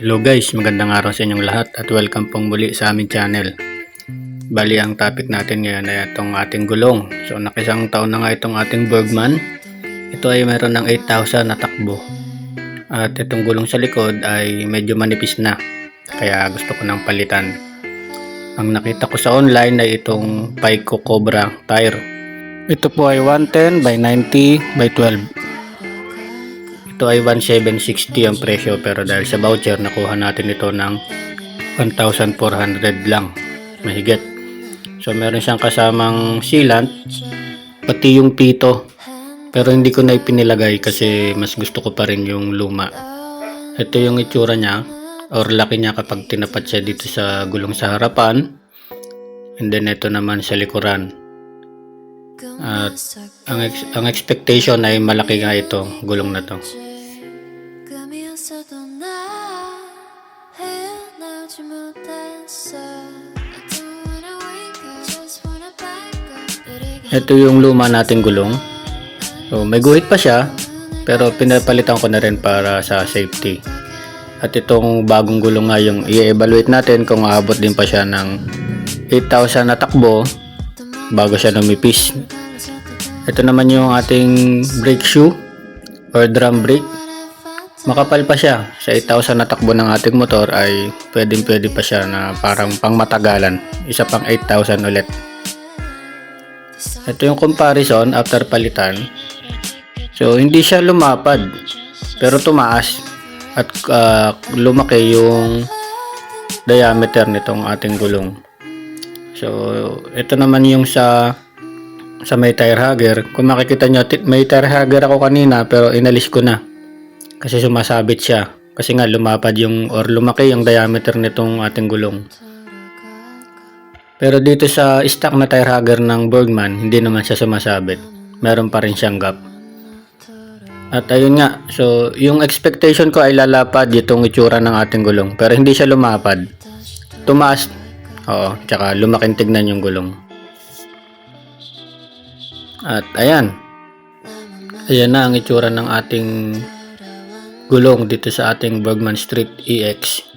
Hello guys, magandang araw sa inyong lahat at welcome pong muli sa aming channel. Bali ang topic natin ngayon ay itong ating gulong. So nakisang taon na nga itong ating Bergman. Ito ay meron ng 8,000 na takbo. At itong gulong sa likod ay medyo manipis na. Kaya gusto ko nang palitan. Ang nakita ko sa online ay itong Paico Cobra tire. Ito po ay 110 by 90 by 12. Ito ay 1,760 ang presyo pero dahil sa voucher nakuha natin ito ng 1,400 lang mahigit. So meron siyang kasamang sealant pati yung pito pero hindi ko na ipinilagay kasi mas gusto ko pa rin yung luma. Ito yung itsura niya or laki niya kapag tinapat siya dito sa gulong sa harapan, and then ito naman sa likuran. At ang expectation ay malaki nga ito gulong na to. Ito yung luma nating gulong. So may guhit pa siya pero pinapalitan ko na rin para sa safety. At itong bagong gulong nga yung i-evaluate natin kung aabot din pa siya ng 8,000 na takbo bago siya numipis. Ito naman yung ating brake shoe or drum brake. Makapal pa siya. Sa 8,000 na takbo ng ating motor ay pwede pa siya na parang pangmatagalan. Isa pang 8,000 ulit. Ito yung comparison after palitan. So hindi siya lumapad pero tumaas at lumaki yung diameter nitong ating gulong. So ito naman yung sa may tire hugger. Kung makikita nyo, may tire hugger ako kanina pero inalis ko na kasi sumasabit siya kasi nga lumapad yung or lumaki yung diameter nitong ating gulong. Pero dito sa stock na tire hugger ng Bergman, hindi naman siya sumasabit. Meron pa rin siyang gap. At ayun nga, so yung expectation ko ay lalapad itong itsura ng ating gulong. Pero hindi siya lumapad. Tumaas. Oo, tsaka lumaking tignan yung gulong. At ayan. Ayan na ang itsura ng ating gulong dito sa ating Bergman Street EX.